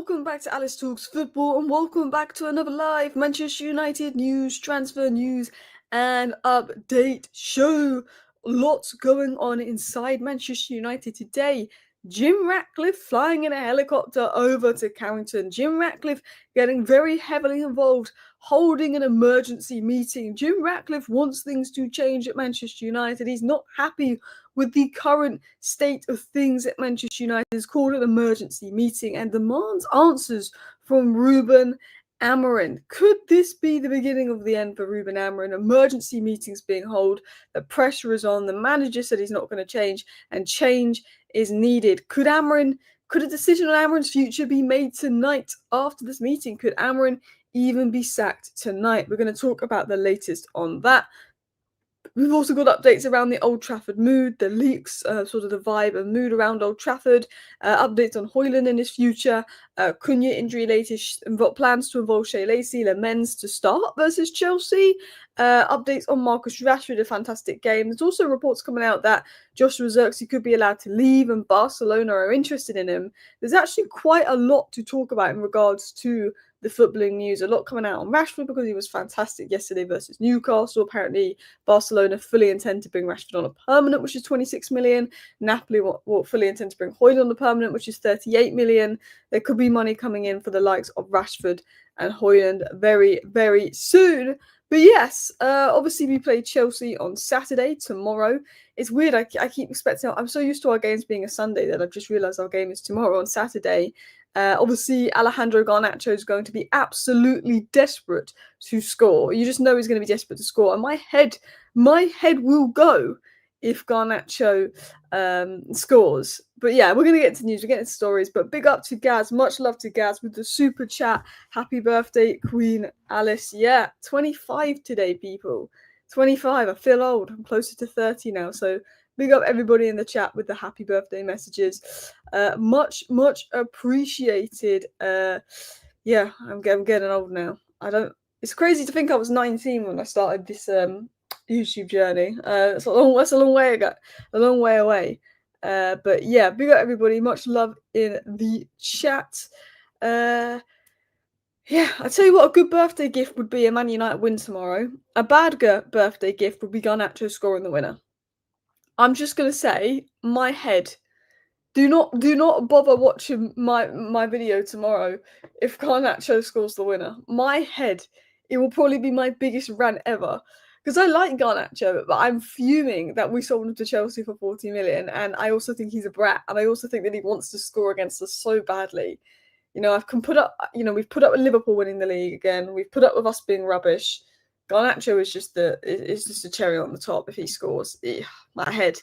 welcome back to Alice Talks Football, and welcome back to another live Manchester United news, transfer news, and update show. Lots going on inside Manchester United today. Jim Ratcliffe flying in a helicopter over to Carrington. Jim Ratcliffe getting very heavily involved, holding an emergency meeting. Jim Ratcliffe wants things to change at Manchester United. He's not happy with the current state of things at Manchester United. He's called an emergency meeting and demands answers from Ruben Amorim. Could this be the beginning of the end for Ruben Amorim? Emergency meetings being held, the pressure is on, the manager said he's not going to change, and change is needed. Could a decision on Amorim's future be made tonight after this meeting? Could Amorim even be sacked tonight? We're going to talk about the latest on that. We've also got updates around the Old Trafford mood, the leaks, sort of the vibe and mood around Old Trafford, updates on Højlund and his future, Cunha injury latest, plans to involve Shea Lacey, Lemens to start versus Chelsea, updates on Marcus Rashford, a fantastic game. There's also reports coming out that Joshua Zirkzee could be allowed to leave and Barcelona are interested in him. There's actually quite a lot to talk about in regards to the footballing news. A lot coming out on Rashford because he was fantastic yesterday versus Newcastle. Apparently, Barcelona fully intend to bring Rashford on a permanent, which is 26 million. Napoli will fully intend to bring Højlund on the permanent, which is 38 million. There could be money coming in for the likes of Rashford and Højlund very, very soon. But yes, obviously we play Chelsea on Saturday, tomorrow. It's weird, I keep expecting, I'm so used to our games being a Sunday that I've just realised our game is tomorrow on Saturday. Obviously, Alejandro Garnacho is going to be absolutely desperate to score. You just know he's going to be desperate to score. And my head will go if Garnacho scores. But yeah, we're going to get into news. We're getting into stories. But big up to Gaz. Much love to Gaz with the super chat. Happy birthday, Queen Alice. Yeah, 25 today, people. 25. I feel old. I'm closer to 30 now. So big up everybody in the chat with the happy birthday messages. Much appreciated. Yeah, I'm getting old now. It's crazy to think I was 19 when I started this YouTube journey. That's a long way ago, a long way away. But yeah, big up everybody. Much love in the chat. Yeah, I tell you what, a good birthday gift would be a Man United win tomorrow. A bad birthday gift would be Garnacho scoring the winner. I'm just gonna say, my head. Do not bother watching my video tomorrow if Garnacho scores the winner. My head, it will probably be my biggest rant ever. Because I like Garnacho, but I'm fuming that we sold him to Chelsea for 40 million, and I also think he's a brat, and I also think that he wants to score against us so badly. You know, we've put up with Liverpool winning the league again. We've put up with us being rubbish. Garnacho is just a cherry on the top if he scores. My head.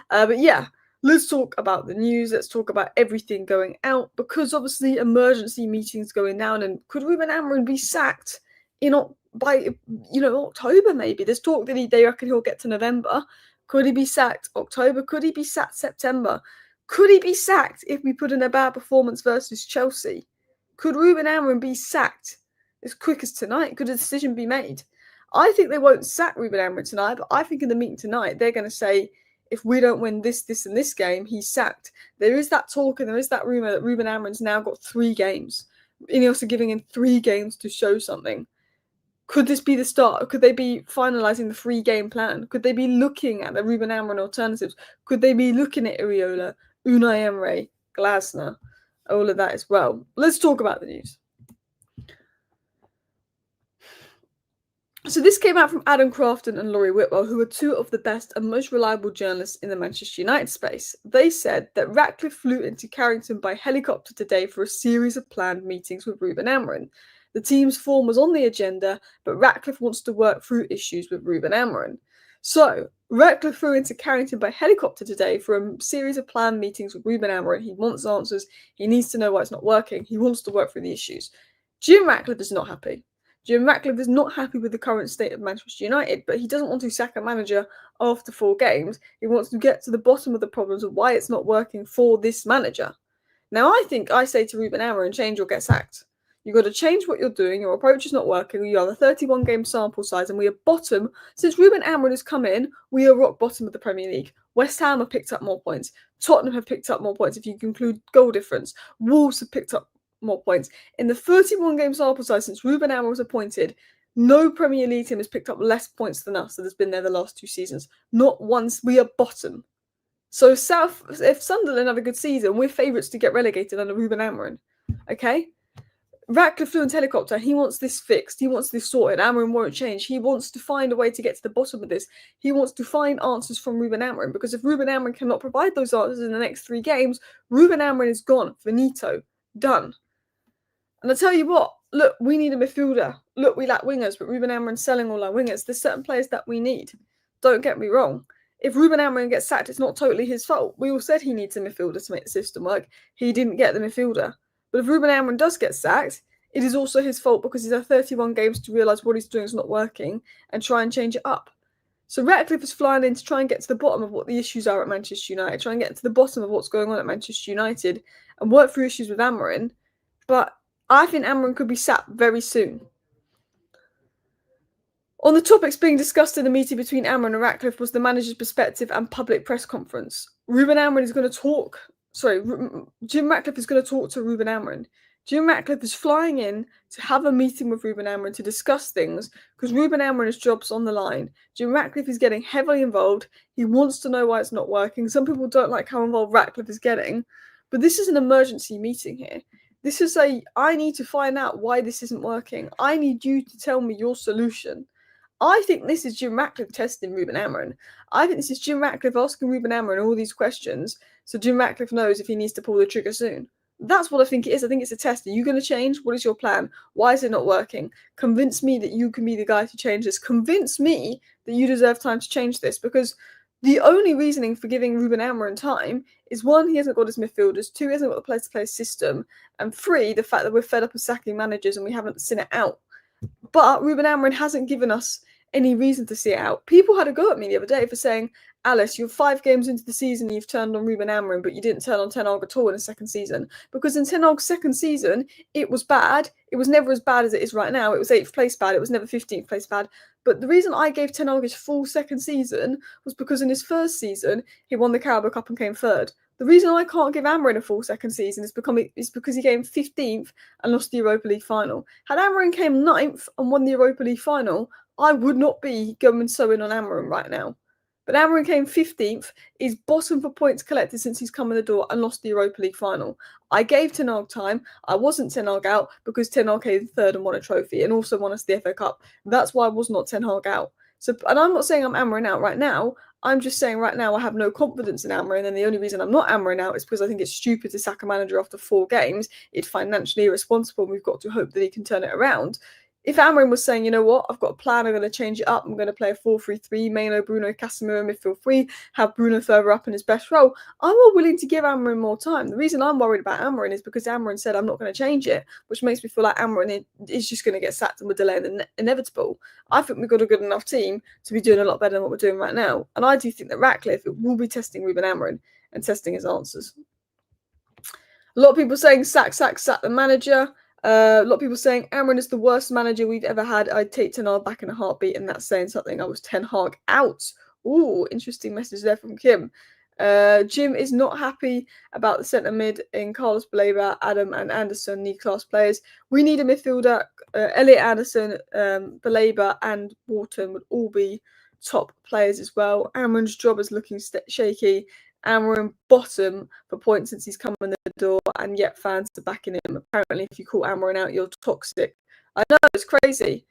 But yeah, let's talk about the news. Let's talk about everything going out, because obviously emergency meetings going down. And could Ruben Amorim be sacked by October? Maybe there's talk that they reckon he'll get to November. Could he be sacked October? Could he be sacked September? Could he be sacked if we put in a bad performance versus Chelsea? Could Ruben Amorim be sacked as quick as tonight? Could a decision be made? I think they won't sack Ruben Amorim tonight, but I think in the meeting tonight, they're going to say, if we don't win this, and this game, he's sacked. There is that talk and there is that rumour that Ruben Amorim's now got 3 games. Ineos are giving him 3 games to show something. Could this be the start? Could they be finalising the 3-game plan? Could they be looking at the Ruben Amorim alternatives? Could they be looking at Iriola, Unai Emery, Glasner, all of that as well? Let's talk about the news. So this came out from Adam Crafton and Laurie Whitwell, who are 2 of the best and most reliable journalists in the Manchester United space. They said that Ratcliffe flew into Carrington by helicopter today for a series of planned meetings with Ruben Amorim. The team's form was on the agenda, but Ratcliffe wants to work through issues with Ruben Amorim. So, Ratcliffe flew into Carrington by helicopter today for a series of planned meetings with Ruben Amorim. He wants answers. He needs to know why it's not working. He wants to work through the issues. Jim Ratcliffe is not happy. Jim Ratcliffe is not happy with the current state of Manchester United, but he doesn't want to sack a manager after 4 games. He wants to get to the bottom of the problems of why it's not working for this manager. Now, I say to Ruben Amorim, change or get sacked. You've got to change what you're doing. Your approach is not working. You have a 31-game sample size, and we are bottom. Since Ruben Amorim has come in, we are rock bottom of the Premier League. West Ham have picked up more points. Tottenham have picked up more points if you include goal difference. Wolves have picked up more points. In the 31-game sample size since Ruben Amorim was appointed, no Premier League team has picked up less points than us that has been there the last 2 seasons. Not once. We are bottom. So if Sunderland have a good season, we're favourites to get relegated under Ruben Amorim. Okay? Ratcliffe flew in helicopter. He wants this fixed. He wants this sorted. Amorim won't change. He wants to find a way to get to the bottom of this. He wants to find answers from Ruben Amorim, because if Ruben Amorim cannot provide those answers in the next 3 games, Ruben Amorim is gone. Finito. Done. And I tell you what, look, we need a midfielder. Look, we lack wingers, but Ruben Amorim's selling all our wingers. There's certain players that we need. Don't get me wrong. If Ruben Amorim gets sacked, it's not totally his fault. We all said he needs a midfielder to make the system work. He didn't get the midfielder. But if Ruben Amorim does get sacked, it is also his fault, because he's had 31 games to realise what he's doing is not working and try and change it up. So Ratcliffe is flying in to try and get to the bottom of what the issues are at Manchester United, try and get to the bottom of what's going on at Manchester United and work through issues with Amorim. But I think Amorim could be sacked very soon. On the topics being discussed in the meeting between Amorim and Ratcliffe was the manager's perspective and public press conference. Ruben Amorim is going to talk. Jim Ratcliffe is going to talk to Ruben Amorim. Jim Ratcliffe is flying in to have a meeting with Ruben Amorim to discuss things, because Ruben Amorim's job's on the line. Jim Ratcliffe is getting heavily involved. He wants to know why it's not working. Some people don't like how involved Ratcliffe is getting, but this is an emergency meeting here. This is I need to find out why this isn't working. I need you to tell me your solution. I think this is Jim Ratcliffe testing Ruben Amorim. I think this is Jim Ratcliffe asking Ruben Amorim all these questions so Jim Ratcliffe knows if he needs to pull the trigger soon. That's what I think it is. I think it's a test. Are you going to change? What is your plan? Why is it not working? Convince me that you can be the guy to change this. Convince me that you deserve time to change this, because the only reasoning for giving Ruben Amorim time is 1, he hasn't got his midfielders, 2, he hasn't got the place-to-play system, and 3, the fact that we're fed up of sacking managers and we haven't seen it out. But Ruben Amorim hasn't given us any reason to see it out. People had a go at me the other day for saying, Alice, you're 5 games into the season, you've turned on Ruben Amorim, but you didn't turn on Ten Hag at all in the second season. Because in Ten Hag's second season, it was bad. It was never as bad as it is right now. It was 8th place bad. It was never 15th place bad. But the reason I gave Ten Hag his full second season was because in his first season, he won the Carabao Cup and came 3rd. The reason I can't give Amorim a full second season is because he came 15th and lost the Europa League final. Had Amorim came 9th and won the Europa League final, I would not be going so in on Amorim right now. But Amorim came 15th, is bottom for points collected since he's come in the door and lost the Europa League final. I gave Ten Hag time. I wasn't Ten Hag out because Ten Hag came 3rd and won a trophy and also won us the FA Cup. That's why I was not Ten Hag out. So, and I'm not saying I'm Amorim out right now. I'm just saying right now I have no confidence in Amorim, and the only reason I'm not Amorim out is because I think it's stupid to sack a manager after 4 games. It's financially irresponsible, and we've got to hope that he can turn it around. If Amorim was saying, you know what, I've got a plan, I'm going to change it up, I'm going to play a 4-3-3, Maino, Bruno, Casemiro, midfield 3, have Bruno further up in his best role, I'm more willing to give Amorim more time. The reason I'm worried about Amorim is because Amorim said I'm not going to change it, which makes me feel like Amorim is just going to get sacked and we're delaying the inevitable. I think we've got a good enough team to be doing a lot better than what we're doing right now. And I do think that Ratcliffe will be testing Ruben Amorim and testing his answers. A lot of people saying sack the manager. A lot of people saying Amorim is the worst manager we've ever had. I'd take Ten Hag back in a heartbeat, and that's saying something. I was Ten Hag out. Ooh, interesting message there from Kim. Jim is not happy about the centre mid in Carlos Baleba, Adam and Anderson need class players. We need a midfielder. Elliot Anderson, Baleba and Wharton would all be top players as well. Amorim's job is looking shaky. Amorim bottom for points since he's come in the door, and yet fans are backing him. Apparently, if you call Amorim out, you're toxic. I know, it's crazy.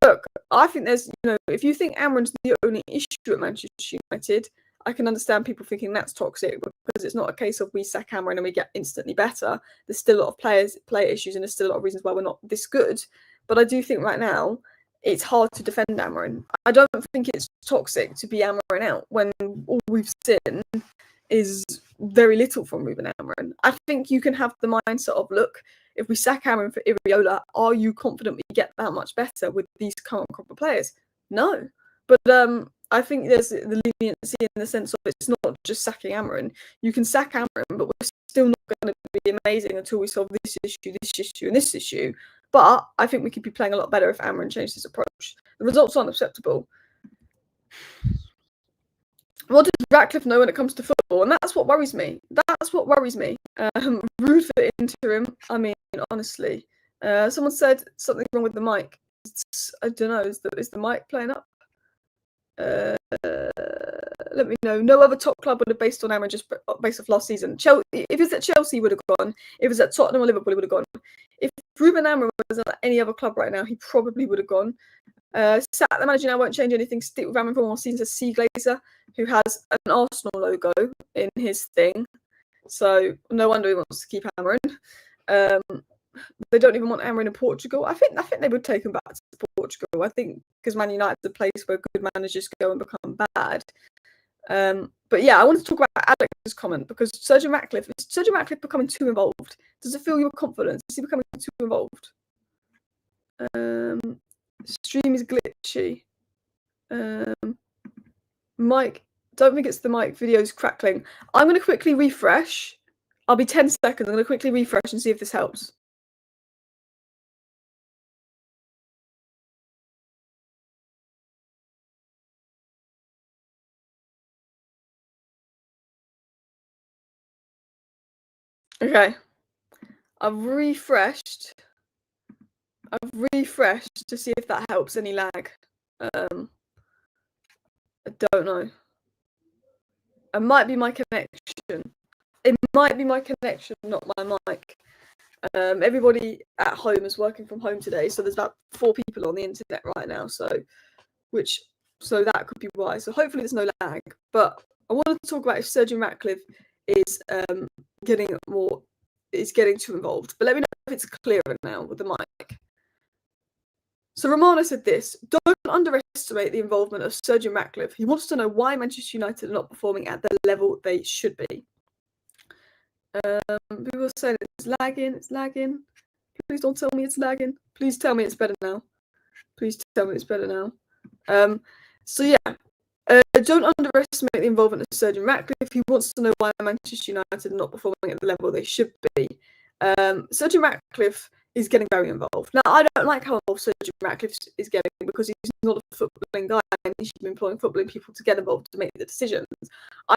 Look, I think there's, if you think Amorim's the only issue at Manchester United, I can understand people thinking that's toxic, because it's not a case of we sack Amorim and we get instantly better. There's still a lot of player issues, and there's still a lot of reasons why we're not this good. But I do think right now, it's hard to defend Amorim. I don't think it's toxic to be Amorim out when all we've seen is very little from Ruben Amorim. I think you can have the mindset of, look, if we sack Amorim for Iriola, are you confident we get that much better with these current crop of players? No. But I think there's the leniency in the sense of it's not just sacking Amorim. You can sack Amorim, but we're still not going to be amazing until we solve this issue, and this issue. But I think we could be playing a lot better if Amorim changed his approach. The results aren't acceptable. What does Ratcliffe know when it comes to football? And that's what worries me. That's what worries me. Rude for interim. I mean, honestly. Someone said something's wrong with the mic. I don't know. Is the mic playing up? Let me know. No other top club would have based on Amorim just based off last season. If it's at Chelsea, he would have gone. If it's at Tottenham or Liverpool, he would have gone. If Ruben Amorim was at any other club right now, he probably would have gone. Sat the manager now won't change anything. Stick with Amorim for one season. Says C Glazer, who has an Arsenal logo in his thing. So no wonder he wants to keep Amorim. They don't even want Amorim in Portugal. I think they would take him back to Portugal. I think because Man United's a place where good managers go and become bad. But yeah, I want to talk about Alex's comment because is Sergeant Ratcliffe becoming too involved? Does it fill your confidence? Is he becoming too involved? Stream is glitchy. Mic, don't think it's the mic. Video's crackling. I'm going to quickly refresh. I'll be 10 seconds. I'm going to quickly refresh and see if this helps. Okay. I've refreshed to see if that helps any lag. I don't know. It might be my connection. It might be my connection, not my mic. Everybody at home is working from home today, so there's about 4 people on the internet right now. So that could be why. So hopefully there's no lag. But I wanted to talk about if Sergeant Ratcliffe is getting too involved. But let me know if it's clearer now with the mic. So Romano said this: don't underestimate the involvement of Sergeant Ratcliffe. He wants to know why Manchester United are not performing at the level they should be. People are saying it's lagging. Please don't tell me it's lagging. Please tell me it's better now. So yeah, don't underestimate the involvement of Sergeant Ratcliffe. He wants to know why Manchester United are not performing at the level they should be. Sergeant Ratcliffe is getting very involved. Now, I don't like how involved Sergeant Ratcliffe is getting because he's not a footballing guy and he should be employing footballing people to get involved to make the decisions.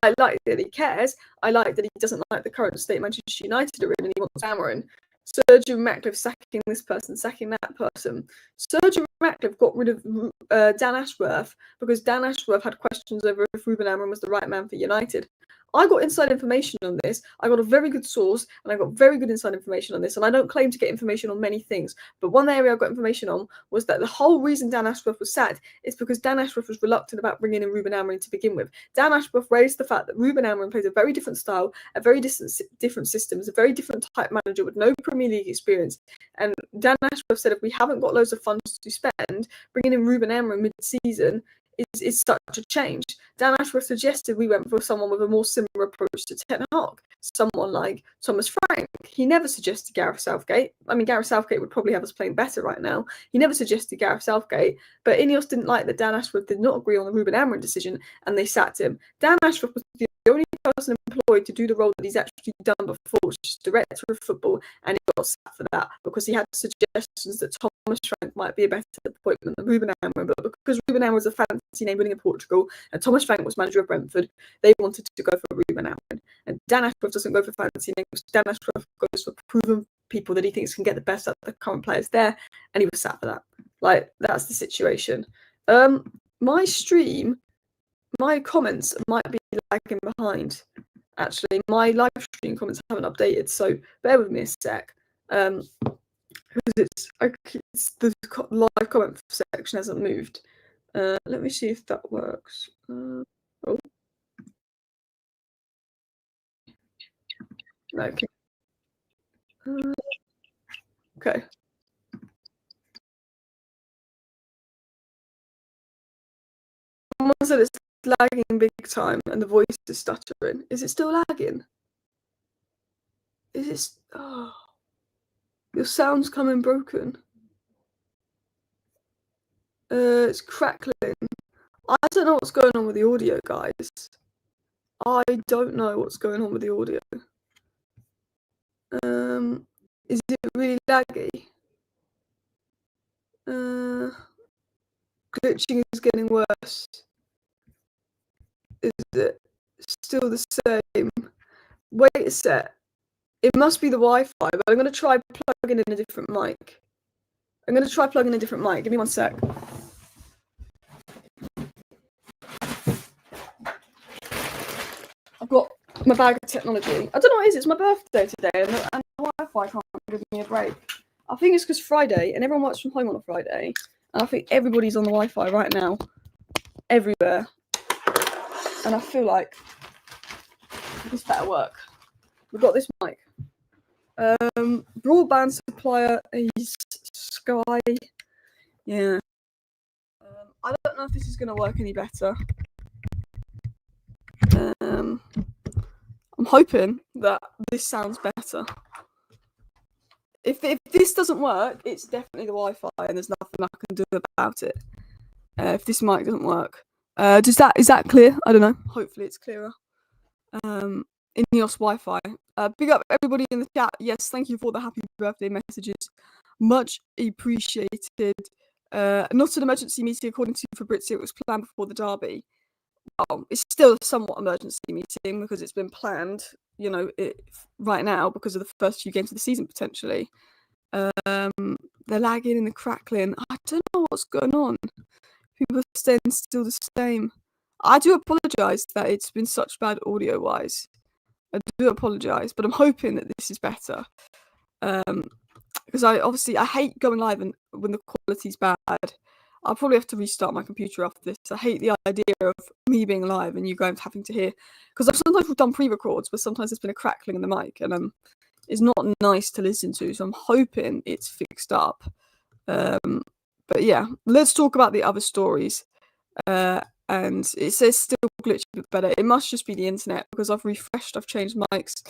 I like that he cares. I like that he doesn't like the current state Manchester United are in and he wants Amorim. Sergeant Ratcliffe sacking this person, sacking that person. Sergeant Ratcliffe got rid of Dan Ashworth because Dan Ashworth had questions over if Ruben Amorim was the right man for United. I got inside information on this. I got a very good source and I got very good inside information on this. And I don't claim to get information on many things, but one area I got information on was that the whole reason Dan Ashworth was sacked is because Dan Ashworth was reluctant about bringing in Ruben Amorim to begin with. Dan Ashworth raised the fact that Ruben Amorim plays a very different style, a very different system, is a very different type manager with no Premier League experience. And Dan Ashworth said if we haven't got loads of funds to spend, bringing in Ruben Amorim mid-season is such a change. Dan Ashworth suggested we went for someone with a more similar approach to Ten Hag, someone like Thomas Frank. He never suggested Gareth Southgate. I mean, Gareth Southgate would probably have us playing better right now. He never suggested Gareth Southgate, but Ineos didn't like that Dan Ashworth did not agree on the Ruben Amorim decision, and they sacked him. Dan Ashworth was the only person employed to do the role that he's actually done before, which is director of football, and he got sacked for that because he had suggestions that Thomas Frank might be a better appointment than Ruben Amorim, but because Ruben Amorim was a fancy name winning in Portugal and Thomas Frank was manager of Brentford, they wanted to go for Ruben Amorim. And Dan Ashworth doesn't go for fancy names. Dan Ashworth goes for proven people that he thinks can get the best out of the current players there, and he was sacked for that. Like, that's the situation. My stream, my comments might be lagging behind. Actually, my live stream comments haven't updated, so bear with me a sec. Because it's the live comment section hasn't moved. Let me see if that works. Okay. Okay. Someone said it's lagging big time and the voice is stuttering. Is it still lagging? Is it? Oh, your sound's coming broken. It's crackling. I don't know what's going on with the audio, guys. I don't know what's going on with the audio. Is it really laggy? Glitching is getting worse. Is it still the same? Wait a sec. It must be the Wi-Fi, but I'm going to try plugging in a different mic. Give me 1 sec. I've got my bag of technology. I don't know what it is. It's my birthday today, and the Wi-Fi can't give me a break. I think it's because Friday, and everyone works from home on a Friday, and I think everybody's on the Wi-Fi right now, everywhere. And I feel like this better work. We've got this mic. Broadband supplier is Sky. Yeah. I don't know if this is going to work any better. I'm hoping that this sounds better. If this doesn't work, it's definitely the Wi-Fi, and there's nothing I can do about it. If this mic doesn't work, is that clear? I don't know. Hopefully, it's clearer. Ineos Wi-Fi. Big up everybody in the chat. Yes, thank you for the happy birthday messages. Much appreciated. Not an emergency meeting according to Fabrizio. It was planned before the derby. Well, it's still a somewhat emergency meeting because it's been planned, right now because of the first few games of the season potentially. The lagging and the crackling. I don't know what's going on. People are staying still the same. I do apologise that it's been such bad audio-wise. I do apologise, but I'm hoping that this is better. Because I hate going live and when the quality's bad. I'll probably have to restart my computer after this. I hate the idea of me being live and you guys having to hear. Because sometimes we've done pre-records, but sometimes there's been a crackling in the mic, and it's not nice to listen to. So I'm hoping it's fixed up. But yeah, let's talk about the other stories. And it says still glitchy but better. It must just be the internet because I've refreshed, I've changed mics.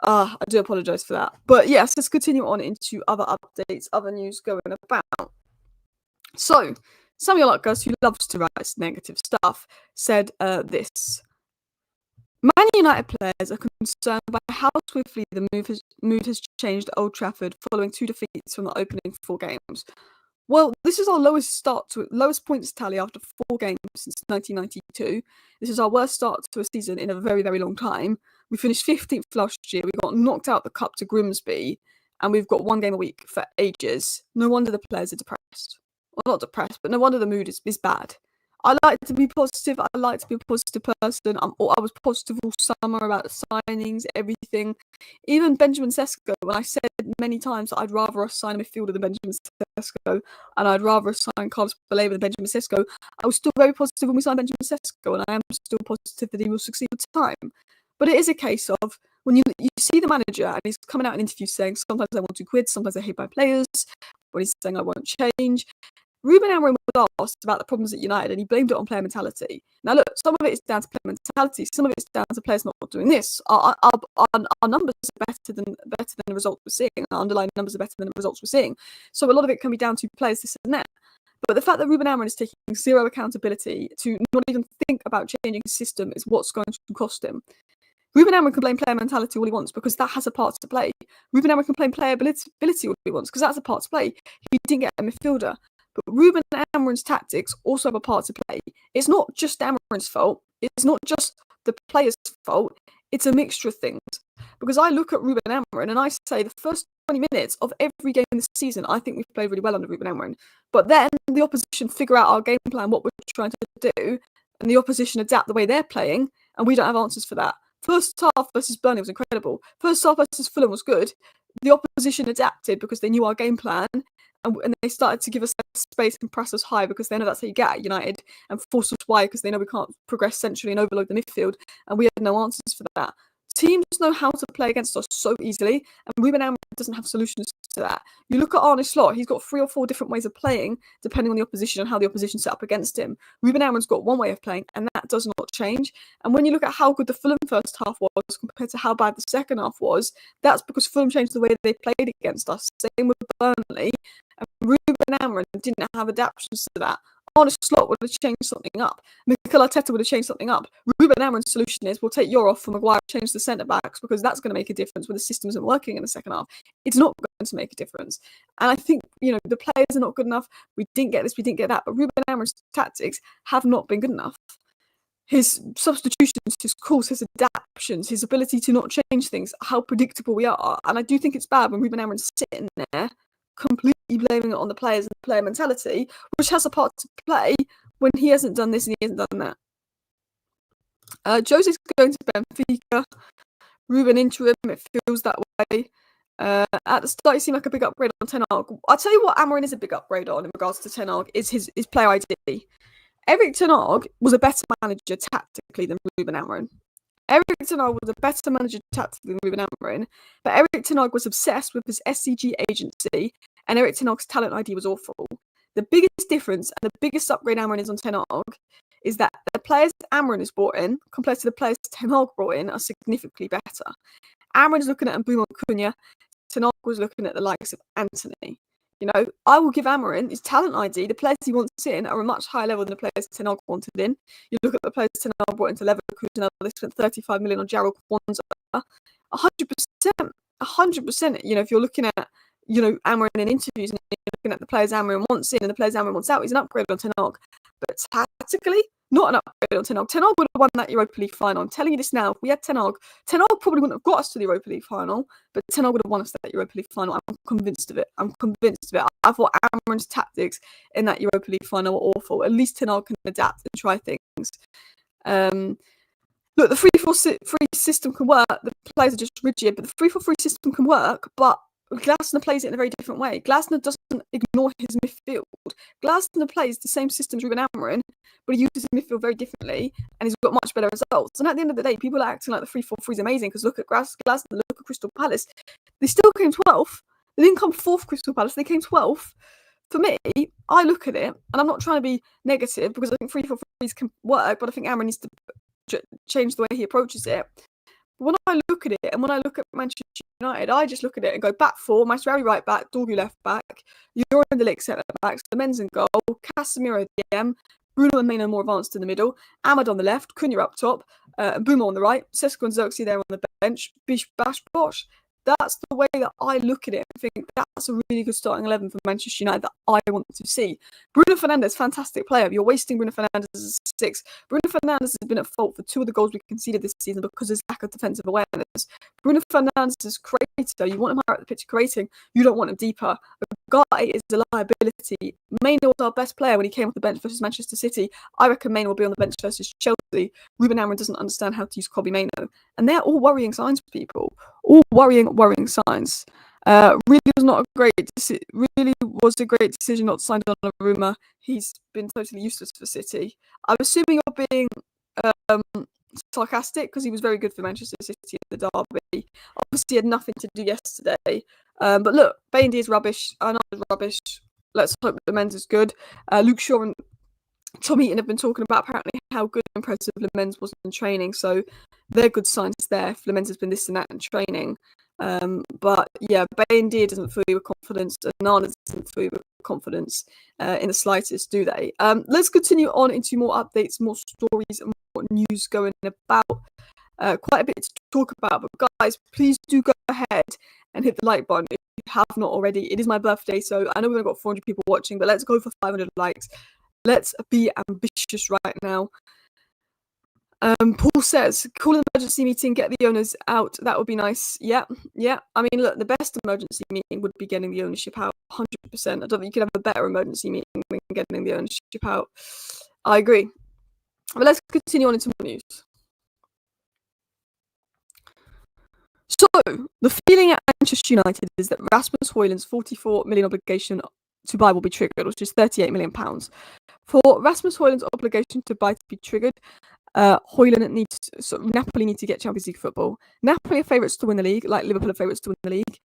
I do apologise for that. But yes, let's continue on into other updates, other news going about. So, Samuel Lucas, who loves to write negative stuff, said this. Man United players are concerned by how swiftly the mood has changed at Old Trafford following 2 defeats from the opening 4 games. Well, this is our lowest points tally after 4 games since 1992. This is our worst start to a season in a very, very long time. We finished 15th last year. We got knocked out the cup to Grimsby, and we've got 1 game a week for ages. No wonder the players are depressed. Well, not depressed, but no wonder the mood is bad. I like to be positive. I like to be a positive person. I was positive all summer about the signings, everything. Even Benjamin Sesko, when I said many times that I'd rather us sign a midfielder than Benjamin Sesko, and I'd rather us sign Carlos Baleba than Benjamin Sesko, I was still very positive when we signed Benjamin Sesko, and I am still positive that he will succeed with time. But it is a case of when you see the manager and he's coming out in interviews saying sometimes I want to quit, sometimes I hate my players, when he's saying I won't change. Ruben Amorim was asked about the problems at United, and he blamed it on player mentality. Now, look, some of it is down to player mentality. Some of it is down to players not doing this. Our numbers are better than the results we're seeing. Our underlying numbers are better than the results we're seeing. So a lot of it can be down to players this and that. But the fact that Ruben Amorim is taking zero accountability to not even think about changing his system is what's going to cost him. Ruben Amorim can blame player mentality all he wants because that has a part to play. Ruben Amorim can blame player ability all he wants because that's a part to play. He didn't get a midfielder. But Ruben Amorim's tactics also have a part to play. It's not just Amorim's fault. It's not just the players' fault. It's a mixture of things. Because I look at Ruben Amorim and I say the first 20 minutes of every game this season, I think we've played really well under Ruben Amorim. But then the opposition figure out our game plan, what we're trying to do, and the opposition adapt the way they're playing, and we don't have answers for that. First half versus Burnley was incredible. First half versus Fulham was good. The opposition adapted because they knew our game plan. And they started to give us space and press us high because they know that's how you get at United, and force us wide because they know we can't progress centrally and overload the midfield, and we had no answers for that. Teams know how to play against us so easily, and Ruben Amorim doesn't have solutions to that. You look at Arne Slot, he's got 3 or 4 different ways of playing depending on the opposition and how the opposition set up against him. Ruben Amorim's got one way of playing, and that does not change. And when you look at how good the Fulham first half was compared to how bad the second half was, that's because Fulham changed the way they played against us. Same with Burnley. And Ruben Amorim didn't have adaptations to that. Arne Slot would have changed something up. Mikel Arteta would have changed something up. Ruben Amorim's solution is we'll take your off for Maguire, change the centre-backs, because that's going to make a difference when the system isn't working in the second half. It's not going to make a difference. And I think, the players are not good enough. We didn't get this, we didn't get that. But Ruben Amorim's tactics have not been good enough. his substitutions, his calls, his adaptations, his ability to not change things, how predictable we are. And I do think it's bad when Ruben Amorim's sitting there completely blaming it on the players and the player mentality, which has a part to play when he hasn't done this and he hasn't done that. Jose's going to Benfica. Ruben interim, it feels that way. At the start, he seemed like a big upgrade on Ten Hag. I'll tell you what Amorim is a big upgrade on in regards to Ten Hag is his player ID. Erik Ten Hag was a better manager tactically than Ruben Amorim. Erik Ten Hag was a better manager tactically than Ruben Amorim, but Erik Ten Hag was obsessed with his SCG agency, and Erik Ten Hag's talent ID was awful. The biggest difference and the biggest upgrade Amorim is on Ten Hag is that the players Amorim has brought in, compared to the players Ten Hag brought in, are significantly better. Amorim is looking at Mbumo Cunha, Ten Hag was looking at the likes of Anthony. You know, I will give Amorim his talent ID. The players he wants in are a much higher level than the players Ten Hag wanted in. You look at the players Ten Hag brought into Leverkusen, they spent 35 million on Jarrell Kwanzaa. 100%. You know, if you're looking at, you know, Amorim in interviews and you're looking at the players Amorim wants in and the players Amorim wants out, he's an upgrade on Ten Hag. But tactically, not an upgrade on Ten Hag. Ten Hag would have won that Europa League final. I'm telling you this now. If we had Ten Hag probably wouldn't have got us to the Europa League final, but Ten Hag would have won us that Europa League final. I'm convinced of it. I thought Amorim's tactics in that Europa League final were awful. At least Ten Hag can adapt and try things. Look, the 3-4-3 system can work. The players are just rigid, but the 3-4-3 system can work, but Glasner plays it in a very different way. Glasner doesn't ignore his midfield. Glasner plays the same system as Ruben Amorim, but he uses his midfield very differently, and he's got much better results. And at the end of the day, people are acting like the 3-4-3 is amazing because look at Glasner, look at Crystal Palace. They still came 12th. They didn't come 4th, Crystal Palace. They came 12th. For me, I look at it, and I'm not trying to be negative because I think 3-4-3s can work, but I think Amorim needs to change the way he approaches it. But when I look at it, and when I look at Manchester United, I just look at it and go back four, Masraoui right back, Dorgu left back, You're in the Lake centre backs, the men's in goal, Casemiro DM, Bruno and Maino more advanced in the middle, Ahmad on the left, Cunha up top, and Boomer on the right, Sesko and Xerxes there on the bench, Bish Bash Bosh. That's the way that I look at it and think that's a really good starting 11 for Manchester United that I want to see. Bruno Fernandes, fantastic player. You're wasting Bruno Fernandes as a 6. Bruno Fernandes has been at fault for 2 of the goals we conceded this season because of his lack of defensive awareness. Bruno Fernandes is creator. You want him higher up the pitch creating. You don't want him deeper. The guy is a liability. Maino was our best player when he came off the bench versus Manchester City. I reckon Maino will be on the bench versus Chelsea. Ruben Amorim doesn't understand how to use Kobbie Maino. And they're all worrying signs for people. All worrying signs. Really was a great decision not to sign Donnarumma. He's been totally useless for City. I'm assuming you're being sarcastic because he was very good for Manchester City in the derby. Obviously, he had nothing to do yesterday. But look, Baindy is rubbish. Arnold is rubbish. Let's hope the men's is good. Luke Shaw and Tom Heaton have been talking about apparently how good and impressive Le Mans was in training, so they're good signs there. Le Mans has been this and that in training. But yeah, Baindy doesn't fill you with confidence, and Nana doesn't fill you with confidence in the slightest, do they? Let's continue on into more updates, more stories, and more news going about. Quite a bit to talk about, but guys, please do go ahead and hit the like button if you have not already. It is my birthday, so I know we've only got 400 people watching, but let's go for 500 likes. Let's be ambitious right now. Paul says, call an emergency meeting, get the owners out. That would be nice. Yeah. I mean, look, the best emergency meeting would be getting the ownership out, 100%. I don't think you could have a better emergency meeting than getting the ownership out. I agree. But let's continue on into more news. So, the feeling at Manchester United is that Rasmus Højlund's 44 million obligation to buy will be triggered, which is £38 million. For Rasmus Højlund's obligation to buy to be triggered, Højlund Napoli need to get Champions League football. Napoli are favourites to win the league, like Liverpool are favourites to win the league.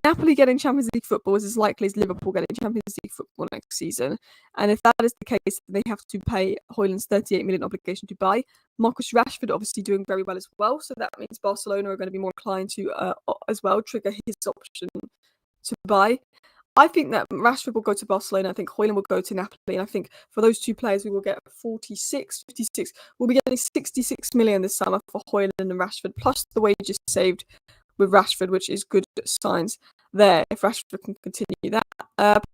Napoli getting Champions League football is as likely as Liverpool getting Champions League football next season. And if that is the case, they have to pay Højlund's 38 million obligation to buy. Marcus Rashford obviously doing very well as well, so that means Barcelona are going to be more inclined to as well trigger his option to buy. I think that Rashford will go to Barcelona. I think Højlund will go to Napoli. And I think for those two players, we will get 56. We'll be getting 66 million this summer for Højlund and Rashford, plus the wages saved with Rashford, which is good signs there if Rashford can continue that.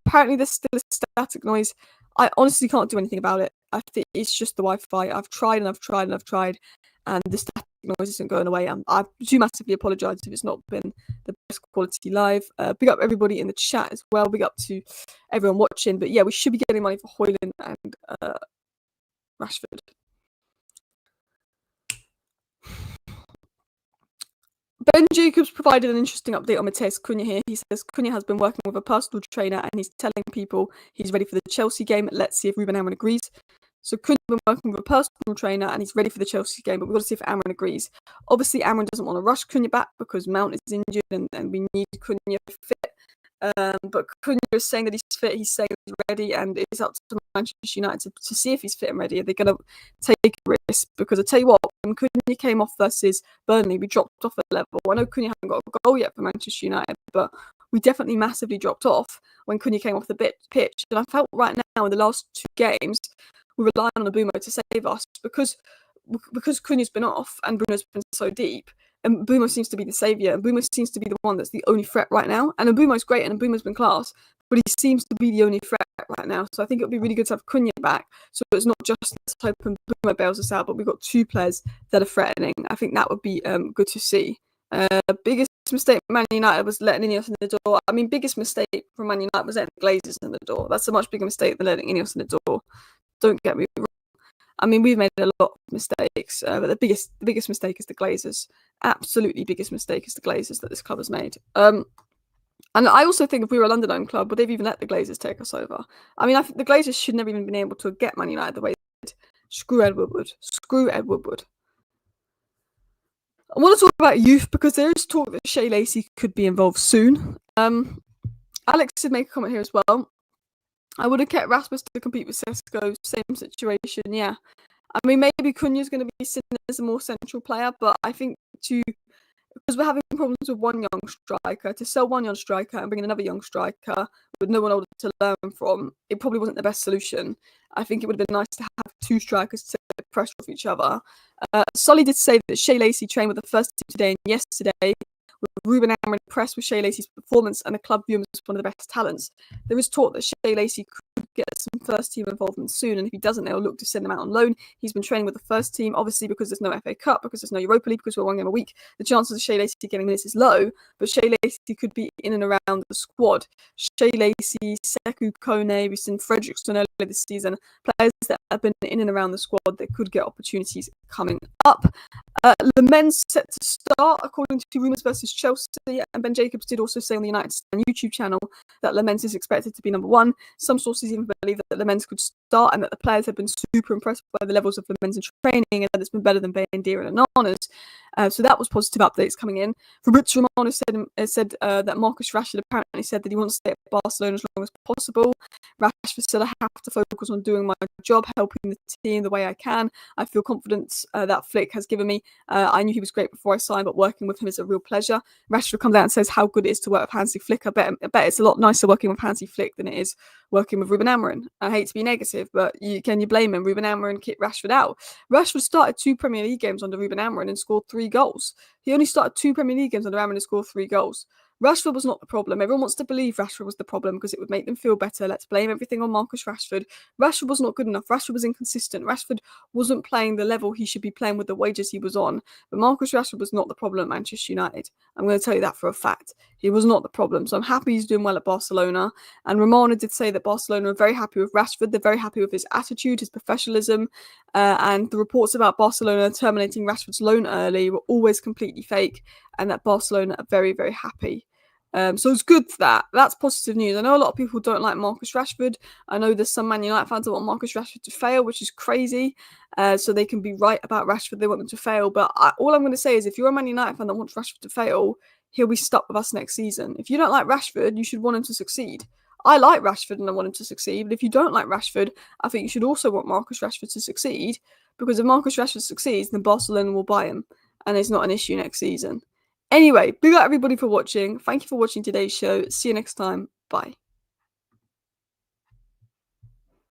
Apparently, there's still a static noise. I honestly can't do anything about it. I think it's just the Wi-Fi. I've tried and I've tried and I've tried, and the static noise isn't going away. I do massively apologise if it's not been the best quality live. Big up everybody in the chat as well. Big up to everyone watching. But yeah, we should be getting money for Højlund and Rashford. Ben Jacobs provided an interesting update on Matheus Cunha here. He says Cunha has been working with a personal trainer and he's telling people he's ready for the Chelsea game. Let's see if Ruben Amorim agrees. So Cunha has been working with a personal trainer and he's ready for the Chelsea game, but we've got to see if Amorim agrees. Obviously, Amorim doesn't want to rush Cunha back because Mount is injured and we need Cunha fit. But Cunha is saying that he's fit, he's saying he's ready, and it's up to Manchester United to see if he's fit and ready. Are they going to take a risk? Because I tell you what, when Cunha came off versus Burnley, we dropped off a level. I know Cunha hasn't got a goal yet for Manchester United, but we definitely massively dropped off when Cunha came off the pitch. And I felt right now in the last 2 games, we rely on Abumo to save us because Cunha's been off and Bruno's been so deep. And Mbumo seems to be the saviour. And Mbumo seems to be the one that's the only threat right now. And Mbumo's great, and Mbumo's been class, but he seems to be the only threat right now. So I think it would be really good to have Cunha back. So it's not just let's hope Mbumo bails us out, but we've got 2 players that are threatening. I think that would be good to see. Biggest mistake Man United was letting Ineos in the door. I mean, biggest mistake from Man United was letting the Glazers in the door. That's a much bigger mistake than letting Ineos in the door. Don't get me wrong. I mean, we've made a lot of mistakes, but the biggest mistake is the Glazers. Absolutely biggest mistake is the Glazers that this club has made. And I also think if we were a London owned club, would they've even let the Glazers take us over? I mean, I think the Glazers should never even been able to get Man United the way they did. Screw Ed Woodward. Screw Ed Woodward. I want to talk about youth because there is talk that Shea Lacey could be involved soon. Alex did make a comment here as well. I would have kept Rasmus to compete with Sesko. Same situation, yeah. I mean, maybe Cunha's going to be seen as a more central player, but I think because we're having problems with one young striker, to sell one young striker and bring in another young striker with no one older to learn from, it probably wasn't the best solution. I think it would have been nice to have 2 strikers to pressure off each other. Solly did say that Shea Lacey trained with the first team today and yesterday, with Ruben Amorim impressed with Shea Lacey's performance and the club view him as one of the best talents. There is talk that Shea Lacey could get some first team involvement soon, and if he doesn't, they'll look to send him out on loan. He's been training with the first team, obviously because there's no FA Cup, because there's no Europa League, because we're 1 game a week. The chances of Shea Lacey getting minutes is low, but Shea Lacey could be in and around the squad. Shea Lacey, Sekou Kone, we've seen Fredrickson earlier this season, players that have been in and around the squad that could get opportunities coming up. Le Mans set to start, according to rumours versus Chelsea, and Ben Jacobs did also say on the United Stand YouTube channel that Le Mans is expected to be number 1. Some sources even believe that Le Mans could start and that the players have been super impressed by the levels of Le Mans in training and that it's been better than Bandira and Ananas. So that was positive updates coming in. Fabrizio Romano said that Marcus Rashford apparently said that he wants to stay at Barcelona as long as possible. Rashford said, I have to focus on doing my job, helping the team the way I can. I feel confident that Flick has given me. I knew he was great before I signed, but working with him is a real pleasure. Rashford comes out and says how good it is to work with Hansi Flick. I bet it's a lot nicer working with Hansi Flick than it is working with Ruben Amorim. I hate to be negative, but can you blame him? Ruben Amorim kicked Rashford out. Rashford started 2 Premier League games under Ruben Amorim and scored 3 goals. He only started 2 Premier League games under Amorim and scored 3 goals. Rashford was not the problem. Everyone wants to believe Rashford was the problem because it would make them feel better. Let's blame everything on Marcus Rashford. Rashford was not good enough. Rashford was inconsistent. Rashford wasn't playing the level he should be playing with the wages he was on. But Marcus Rashford was not the problem at Manchester United. I'm going to tell you that for a fact. He was not the problem. So I'm happy he's doing well at Barcelona. And Romano did say that Barcelona are very happy with Rashford. They're very happy with his attitude, his professionalism. And the reports about Barcelona terminating Rashford's loan early were always completely fake. And that Barcelona are very, very happy. So it's good for that. That's positive news. I know a lot of people don't like Marcus Rashford. I know there's some Man United fans that want Marcus Rashford to fail, which is crazy. So they can be right about Rashford. They want them to fail. But all I'm going to say is if you're a Man United fan that wants Rashford to fail, he'll be stuck with us next season. If you don't like Rashford, you should want him to succeed. I like Rashford and I want him to succeed. But if you don't like Rashford, I think you should also want Marcus Rashford to succeed. Because if Marcus Rashford succeeds, then Barcelona will buy him. And it's not an issue next season. Anyway, big up everybody for watching. Thank you for watching today's show. See you next time. Bye.